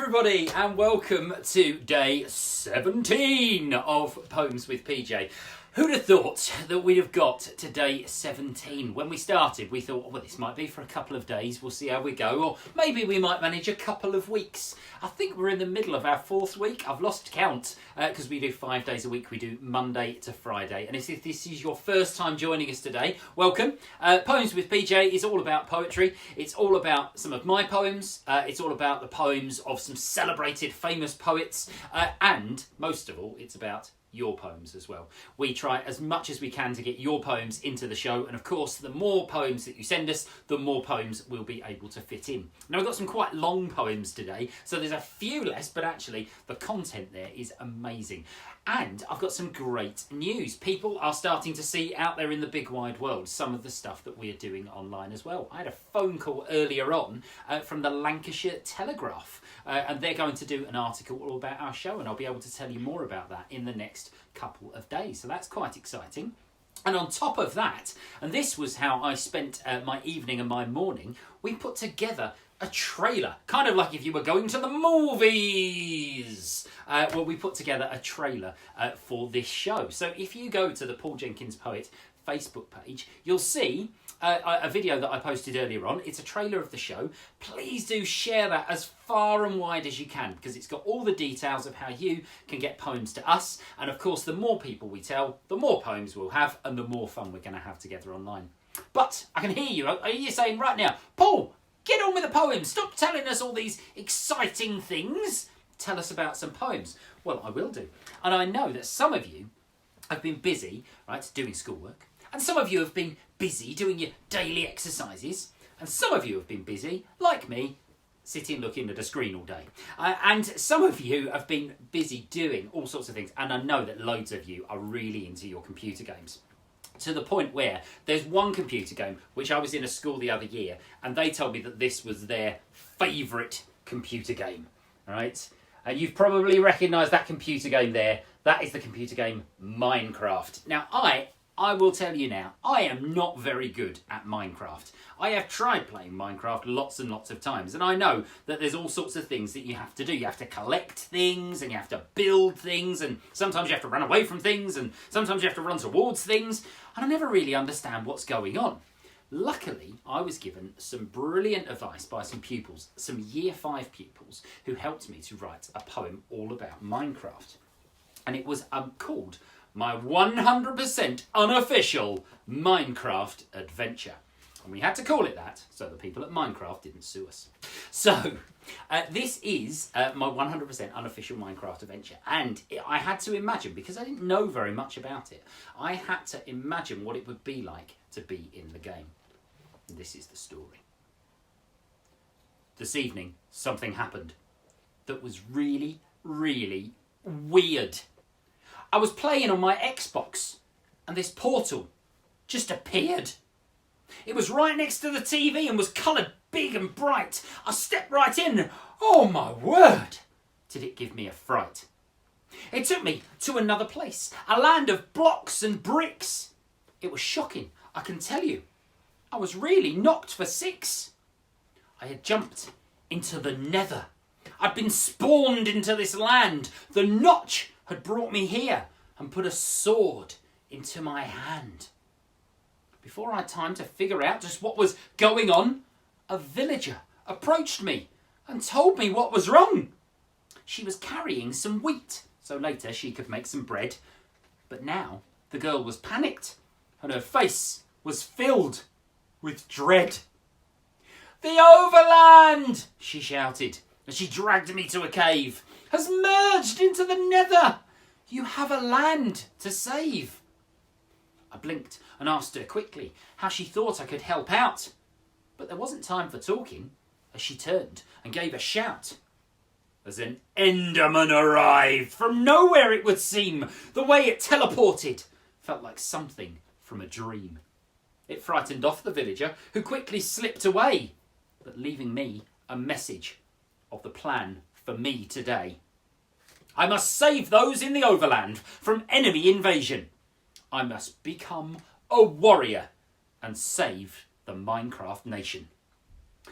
everybody, and welcome to day 17 of Poems with PJ. Who'd have thought that we'd have got to day 17? When we started, we thought, well, this might be for a couple of days, we'll see how we go, or maybe we might manage a couple of weeks. I think we're in the middle of our fourth week. I've lost count, because we do 5 days a week. We do Monday to Friday. And if this is your first time joining us today, welcome. Poems with PJ is all about poetry. It's all about some of my poems. It's all about the poems of some celebrated, famous poets. And, most of all, it's about your poems as well. We try as much as we can to get your poems into the show, and of course the more poems that you send us, the more poems we'll be able to fit in. Now we've got some quite long poems today, so there's a few less, but actually the content there is amazing. And I've got some great news. People are starting to see out there in the big wide world some of the stuff that we are doing online as well. I had a phone call earlier on from the Lancashire Telegraph, and they're going to do an article all about our show, and I'll be able to tell you more about that in the next couple of days. So that's quite exciting. And on top of that, and this was how I spent my evening and my morning, we put together a trailer, kind of like if you were going to the movies. Well, we put together a trailer for this show. So if you go to the Paul Jenkins Poet Facebook page, you'll see a video that I posted earlier on. It's a trailer of the show. Please do share that as far and wide as you can, because it's got all the details of how you can get poems to us. And of course, the more people we tell, the more poems we'll have and the more fun we're going to have together online. But I can hear you. Are you saying right now, Paul, get on with the poems. Stop telling us all these exciting things. Tell us about some poems. Well, I will do. And I know that some of you have been busy, right, doing schoolwork. And some of you have been busy doing your daily exercises. And some of you have been busy, like me, sitting looking at a screen all day. And some of you have been busy doing all sorts of things. And I know that loads of you are really into your computer games. To the point where there's one computer game which I was in a school the other year, and they told me that this was their favourite computer game. All right, and you've probably recognised that computer game there. That is the computer game Minecraft. Now I will tell you now, I am not very good at Minecraft. I have tried playing Minecraft lots and lots of times, and I know that there's all sorts of things that you have to do. You have to collect things, and you have to build things, and sometimes you have to run away from things, and sometimes you have to run towards things, and I never really understand what's going on. Luckily, I was given some brilliant advice by some pupils, some Year 5 pupils, who helped me to write a poem all about Minecraft. And it was called My 100% Unofficial Minecraft Adventure. And we had to call it that so the people at Minecraft didn't sue us. So, this is my 100% unofficial Minecraft adventure. And I had to imagine, because I didn't know very much about it, I had to imagine what it would be like to be in the game. And this is the story. This evening, something happened that was really, really weird. I was playing on my Xbox, and this portal just appeared. It was right next to the TV and was coloured big and bright. I stepped right in. Oh my word! Did it give me a fright. It took me to another place, a land of blocks and bricks. It was shocking, I can tell you. I was really knocked for six. I had jumped into the nether. I'd been spawned into this land. The notch had brought me here and put a sword into my hand. Before I had time to figure out just what was going on, a villager approached me and told me what was wrong. She was carrying some wheat, so later she could make some bread. But now the girl was panicked and her face was filled with dread. "The overland," she shouted as she dragged me to a cave, "has merged into the nether. You have a land to save." I blinked and asked her quickly how she thought I could help out. But there wasn't time for talking, as she turned and gave a shout. As an Enderman arrived, from nowhere it would seem. The way it teleported felt like something from a dream. It frightened off the villager, who quickly slipped away, but leaving me a message of the plan for me today. I must save those in the overland from enemy invasion. I must become a warrior and save the Minecraft nation.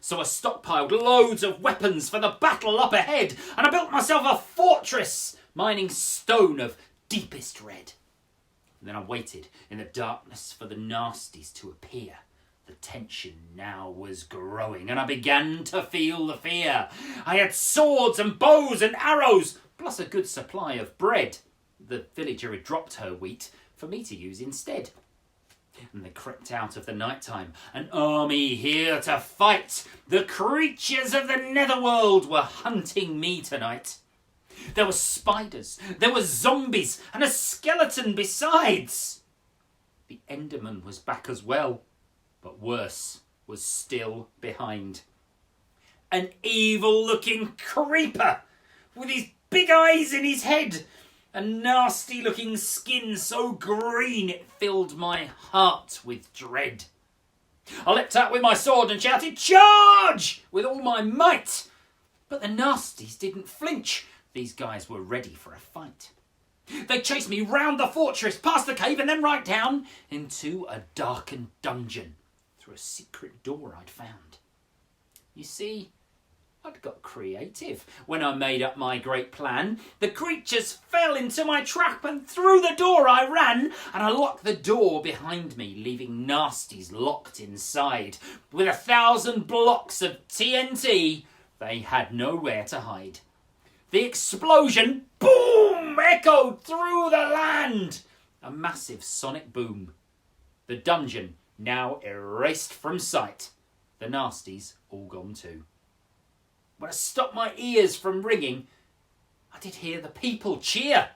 So I stockpiled loads of weapons for the battle up ahead, and I built myself a fortress, mining stone of deepest red. And then I waited in the darkness for the nasties to appear. The tension now was growing, and I began to feel the fear. I had swords and bows and arrows, plus a good supply of bread. The villager had dropped her wheat for me to use instead. And they crept out of the night time, an army here to fight. The creatures of the netherworld were hunting me tonight. There were spiders, there were zombies, and a skeleton besides. The Enderman was back as well, but worse was still behind. An evil-looking creeper with his big eyes in his head, a nasty-looking skin so green it filled my heart with dread. I leapt out with my sword and shouted, "Charge!" with all my might. But the nasties didn't flinch. These guys were ready for a fight. They chased me round the fortress, past the cave, and then right down into a darkened dungeon through a secret door I'd found. You see, I'd got creative when I made up my great plan. The creatures fell into my trap and through the door I ran, and I locked the door behind me, leaving nasties locked inside. With 1,000 blocks of TNT, they had nowhere to hide. The explosion, boom, echoed through the land. A massive sonic boom. The dungeon now erased from sight. The nasties all gone too. When I stopped my ears from ringing, I did hear the people cheer.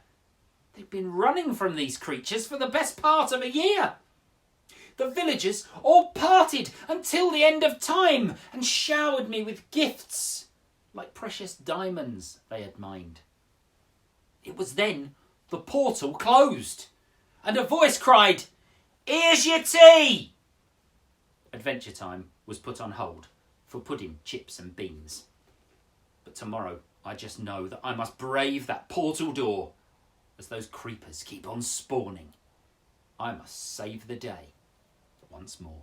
They'd been running from these creatures for the best part of a year. The villagers all parted until the end of time and showered me with gifts, like precious diamonds they had mined. It was then the portal closed, and a voice cried, "Here's your tea!" Adventure time was put on hold for pudding, chips and beans. But tomorrow I just know that I must brave that portal door as those creepers keep on spawning. I must save the day once more.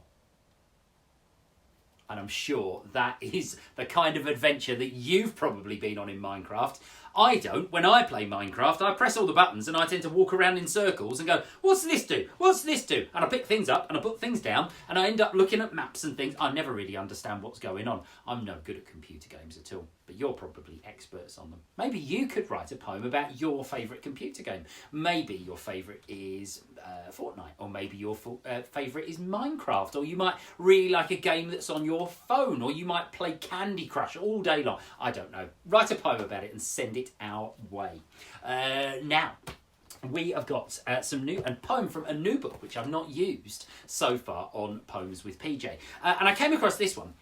And I'm sure that is the kind of adventure that you've probably been on in Minecraft. I don't. When I play Minecraft, I press all the buttons and I tend to walk around in circles and go, what's this do? What's this do? And I pick things up and I put things down and I end up looking at maps and things. I never really understand what's going on. I'm no good at computer games at all, but you're probably experts on them. Maybe you could write a poem about your favourite computer game. Maybe your favourite is Fortnite, or maybe your favourite is Minecraft, or you might really like a game that's on your phone, or you might play Candy Crush all day long. I don't know. Write a poem about it and send it our way. Now, we have got a poem from a new book which I've not used so far on Poems with PJ. And I came across this one.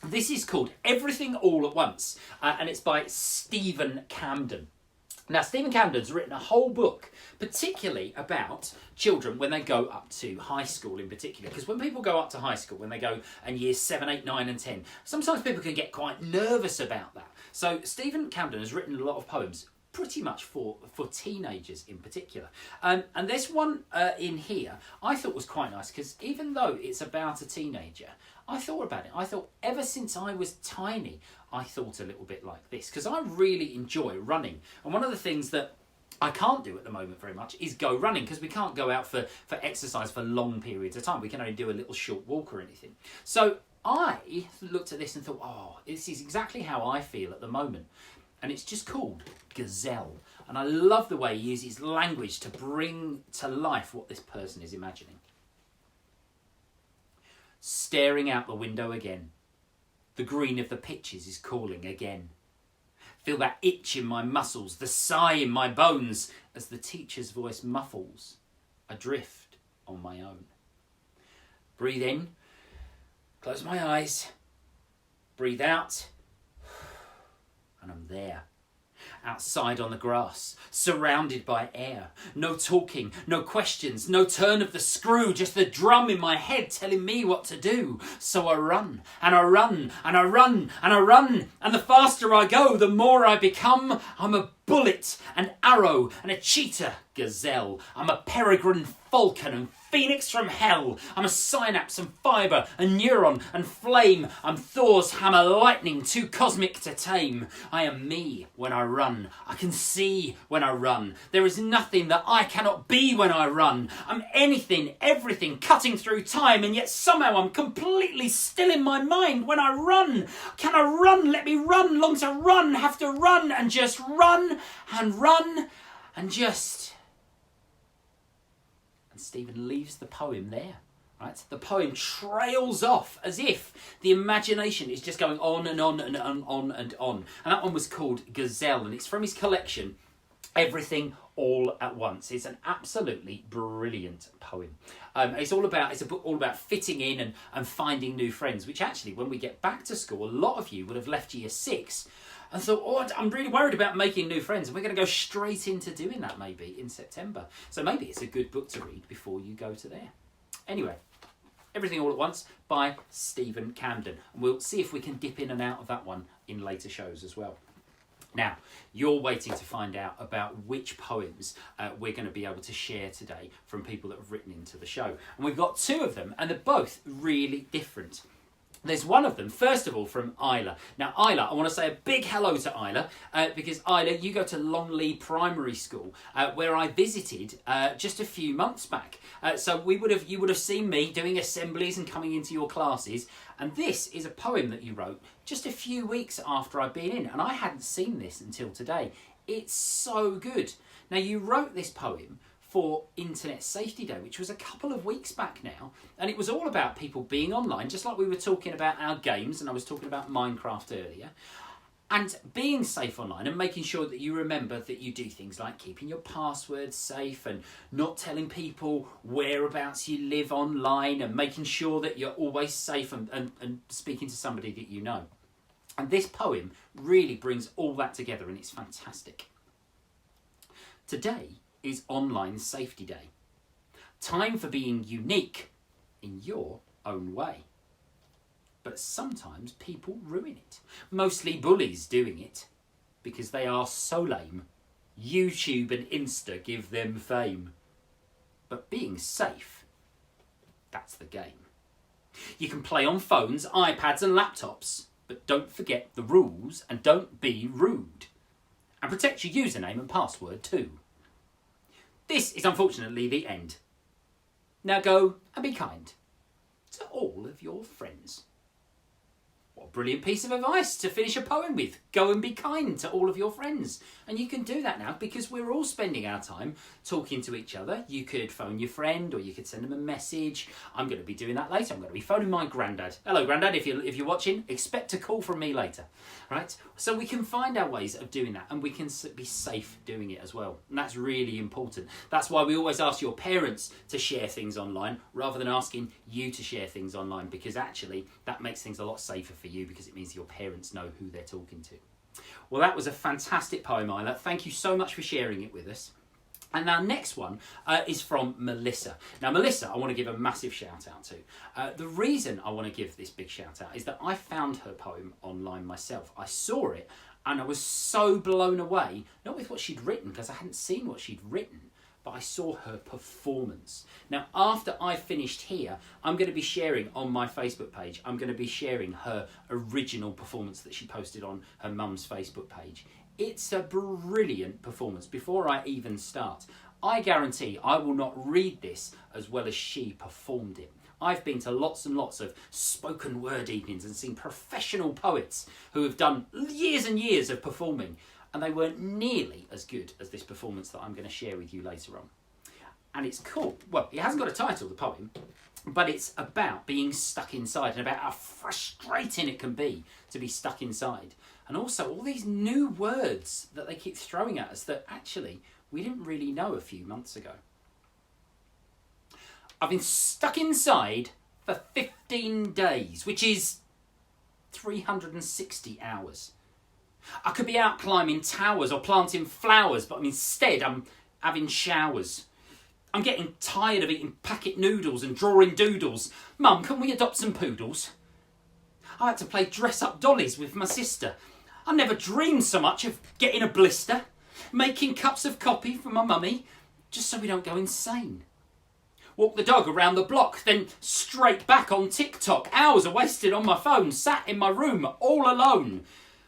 This is called Everything All at Once, and it's by Stephen Camden. Now, Stephen Camden's written a whole book, particularly about children when they go up to high school in particular. Because when people go up to high school, when they go in years 7, 8, 9 and 10, sometimes people can get quite nervous about that. So Stephen Camden has written a lot of poems pretty much for teenagers in particular. And this one in here I thought was quite nice, because even though it's about a teenager, I thought about it. I thought ever since I was tiny, I thought a little bit like this, because I really enjoy running. And one of the things that I can't do at the moment very much is go running, because we can't go out for exercise for long periods of time. We can only do a little short walk or anything. So I looked at this and thought, oh, this is exactly how I feel at the moment. And it's just called Gazelle. And I love the way he uses language to bring to life what this person is imagining. Staring out the window again. The green of the pitches is calling again. Feel that itch in my muscles, the sigh in my bones, as the teacher's voice muffles, adrift on my own. Breathe in, close my eyes, breathe out, and I'm there. Outside on the grass, surrounded by air. No talking, no questions, no turn of the screw, just the drum in my head telling me what to do. So I run, and I run, and I run, and I run, and the faster I go, the more I become. I'm a bullet, an arrow, and a cheetah gazelle. I'm a peregrine falcon and phoenix from hell. I'm a synapse and fibre, a neuron and flame. I'm Thor's hammer lightning, too cosmic to tame. I am me when I run. I can see when I run. There is nothing that I cannot be when I run. I'm anything, everything, cutting through time, and yet somehow I'm completely still in my mind when I run. Can I run? Let me run. Long to run, have to run and just run and just... And Stephen leaves the poem there. Right? The poem trails off as if the imagination is just going on and on and on and on. And that one was called Gazelle, and it's from his collection, Everything All at Once. It's an absolutely brilliant poem. It's a book all about fitting in and finding new friends, which actually, when we get back to school, a lot of you would have left year 6 and thought, oh, I'm really worried about making new friends. And we're going to go straight into doing that maybe in September. So maybe it's a good book to read before you go to there. Anyway, Everything All at Once by Stephen Camden. And we'll see if we can dip in and out of that one in later shows as well. Now, you're waiting to find out about which poems we're going to be able to share today from people that have written into the show. And we've got 2 of them, and they're both really different. There's one of them, first of all, from Isla. Now, Isla, I want to say a big hello to Isla, because Isla, you go to Longley Primary School, where I visited just a few months back. So you would have seen me doing assemblies and coming into your classes. And this is a poem that you wrote just a few weeks after I'd been in, and I hadn't seen this until today. It's so good. Now, you wrote this poem for Internet Safety Day, which was a couple of weeks back now, and it was all about people being online, just like we were talking about our games, and I was talking about Minecraft earlier, and being safe online and making sure that you remember that you do things like keeping your passwords safe and not telling people whereabouts you live online and making sure that you're always safe and speaking to somebody that you know. And this poem really brings all that together, and it's fantastic. Today is Online Safety Day. Time for being unique in your own way. But sometimes people ruin it. Mostly bullies doing it because they are so lame. YouTube and Insta give them fame. But being safe, that's the game. You can play on phones, iPads and laptops, but don't forget the rules and don't be rude. And protect your username and password too. This is unfortunately the end. Now go and be kind to all of your friends. What a brilliant piece of advice to finish a poem with. Go and be kind to all of your friends. And you can do that now because we're all spending our time talking to each other. You could phone your friend or you could send them a message. I'm going to be doing that later. I'm going to be phoning my granddad. Hello, granddad. If you're watching, expect a call from me later. Right? So we can find our ways of doing that, and we can be safe doing it as well. And that's really important. That's why we always ask your parents to share things online rather than asking you to share things online, because actually that makes things a lot safer for you because it means your parents know who they're talking to. Well, that was a fantastic poem, Isla. Thank you so much for sharing it with us. And our next one is from Melissa. Now, Melissa, I want to give a massive shout out to. The reason I want to give this big shout out is that I found her poem online myself. I saw it and I was so blown away, not with what she'd written, because I hadn't seen what she'd written, but I saw her performance. Now, after I finished here, I'm going to be sharing on my Facebook page, I'm going to be sharing her original performance that she posted on her mum's Facebook page. It's a brilliant performance. Before I even start, I guarantee I will not read this as well as she performed it. I've been to lots and lots of spoken word evenings and seen professional poets who have done years and years of performing, and they weren't nearly as good as this performance that I'm going to share with you later on. And it's cool. Well, it hasn't got a title, the poem, but it's about being stuck inside and about how frustrating it can be to be stuck inside. And also all these new words that they keep throwing at us that actually we didn't really know a few months ago. I've been stuck inside for 15 days, which is 360 hours. I could be out climbing towers or planting flowers, but instead I'm having showers. I'm getting tired of eating packet noodles and drawing doodles. Mum, can we adopt some poodles? I had to play dress-up dollies with my sister. I never dreamed so much of getting a blister, making cups of coffee for my mummy, just so we don't go insane. walk the dog around the block, then straight back on TikTok. Hours are wasted on my phone, sat in my room, all alone.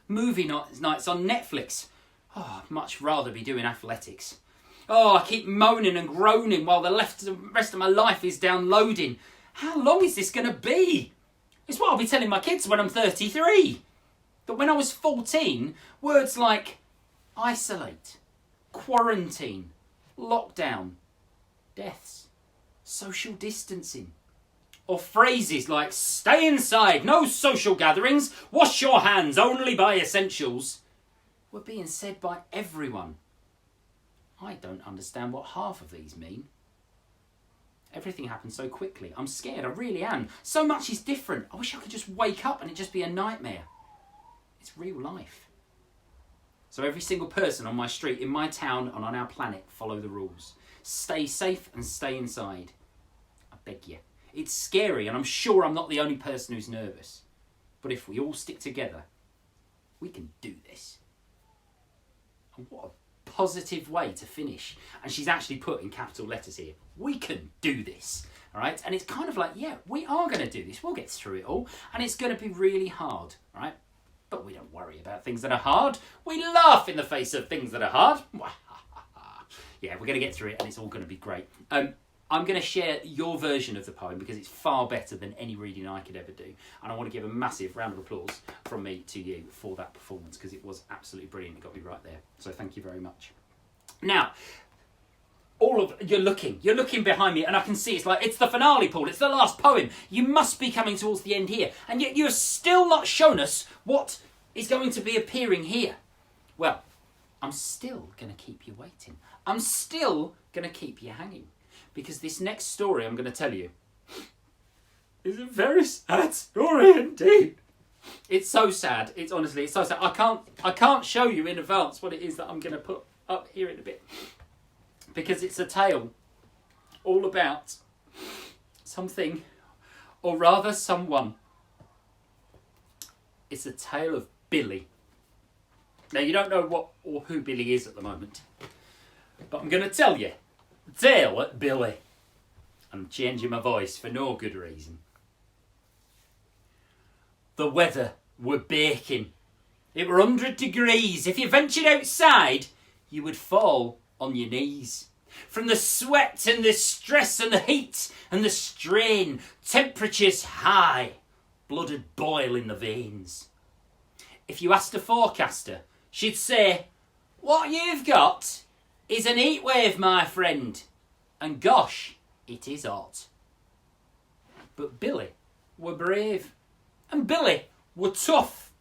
Movie nights on Netflix. Oh, I'd much rather be doing athletics. Oh, I keep moaning and groaning while the rest of my life is downloading. How long is this going to be? It's what I'll be telling my kids when I'm 33. But when I was 14, words like isolate, quarantine, lockdown, deaths, social distancing, or phrases like stay inside, no social gatherings, wash your hands, only buy essentials, were being said by everyone. I don't understand what half of these mean. Everything happens so quickly. I'm scared, I really am. So much is different. I wish I could just wake up and it just be a nightmare. It's real life. So every single person on my street, in my town and on our planet, follow the rules. Stay safe and stay inside. I beg you. It's scary and I'm sure I'm not the only person who's nervous. But if we all stick together, we can do this. And what a positive way to finish. And she's actually put in capital letters here, we can do this. All right, and it's kind of like, yeah, we are going to do this. We'll get through it all, and it's going to be really hard. All right, but we don't worry about things that are hard. We laugh in the face of things that are hard. Yeah, we're going to get through it, and it's all going to be great. I'm going to share your version of the poem because it's far better than any reading I could ever do. And I want to give a massive round of applause from me to you for that performance because it was absolutely brilliant. It got me right there. So thank you very much. Now, you're looking behind me and I can see it's the finale, Paul. It's the last poem. You must be coming towards the end here. And yet you have still not shown us what is going to be appearing here. Well, I'm still going to keep you waiting. I'm still going to keep you hanging. Because this next story I'm going to tell you is a very sad story indeed. It's so sad. It's so sad. I can't show you in advance what it is that I'm going to put up here in a bit. Because it's a tale all about something, or rather someone. It's a tale of Billy. Now you don't know what or who Billy is at the moment. But I'm going to tell you. Tale at Billy. I'm changing my voice for no good reason. The weather were baking. It were 100 degrees. If you ventured outside, you would fall on your knees. From the sweat and the stress and the heat and the strain, temperatures high, blood would boil in the veins. If you asked a forecaster, she'd say, what you've got is an heat wave, my friend. And gosh, it is hot. But Billy were brave. And Billy were tough.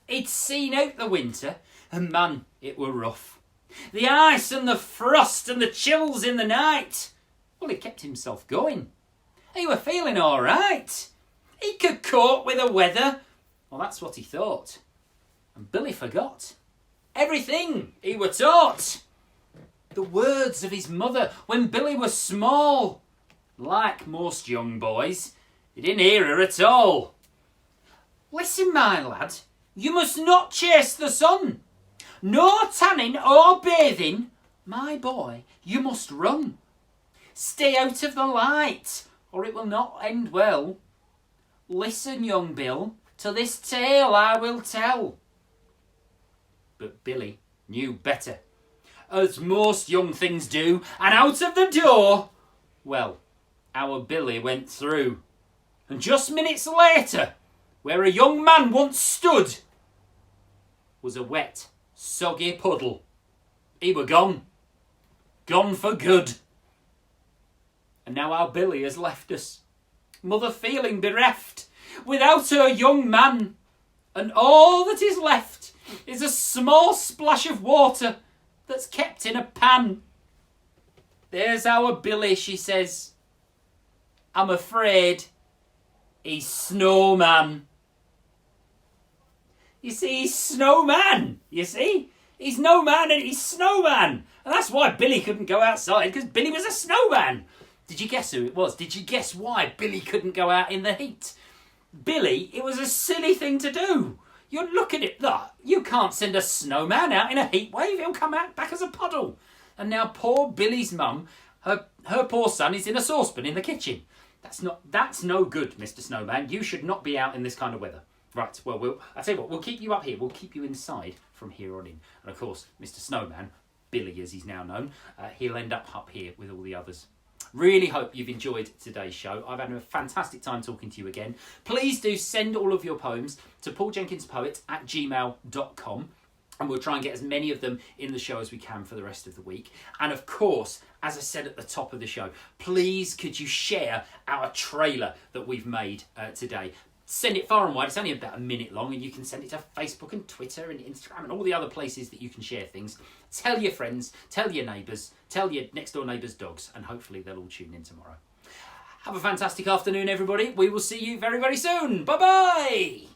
He'd seen out the winter, and man, it were rough. The ice and the frost and the chills in the night. Well, he kept himself going. He were feeling all right. He could cope with the weather. Well, that's what he thought. And Billy forgot everything he were taught. The words of his mother when Billy was small. Like most young boys, he didn't hear her at all. Listen, my lad, you must not chase the sun. No tanning or bathing. My boy, you must run. Stay out of the light, or it will not end well. Listen, young Bill, to this tale I will tell. But Billy knew better, as most young things do, and out of the door, well, our Billy went through. And just minutes later, where a young man once stood, was a wet, soggy puddle. He were gone. Gone for good. And now our Billy has left us, mother feeling bereft, without her young man. And all that is left is a small splash of water that's kept in a pan. There's our Billy, she says. I'm afraid he's Snowman. You see, he's Snowman, you see? He's no man and he's Snowman. And that's why Billy couldn't go outside, because Billy was a snowman. Did you guess who it was? Did you guess why Billy couldn't go out in the heat? Billy, it was a silly thing to do. You look at it, look, you can't send a snowman out in a heat wave. He'll come out back as a puddle. And now poor Billy's mum Her poor son is in a saucepan in the kitchen. That's no good, Mr. Snowman. You should not be out in this kind of weather. Right, well, I'll tell you what, we'll keep you up here. We'll keep you inside from here on in. And of course, Mr. Snowman, Billy as he's now known, he'll end up here with all the others. Really hope you've enjoyed today's show. I've had a fantastic time talking to you again. Please do send all of your poems to pauljenkinspoet@gmail.com. And we'll try and get as many of them in the show as we can for the rest of the week. And of course, as I said at the top of the show, please could you share our trailer that we've made today. Send it far and wide. It's only about a minute long, and you can send it to Facebook and Twitter and Instagram and all the other places that you can share things. Tell your friends, tell your neighbours, tell your next door neighbours' dogs, and hopefully they'll all tune in tomorrow. Have a fantastic afternoon, everybody. We will see you very, very soon. Bye-bye.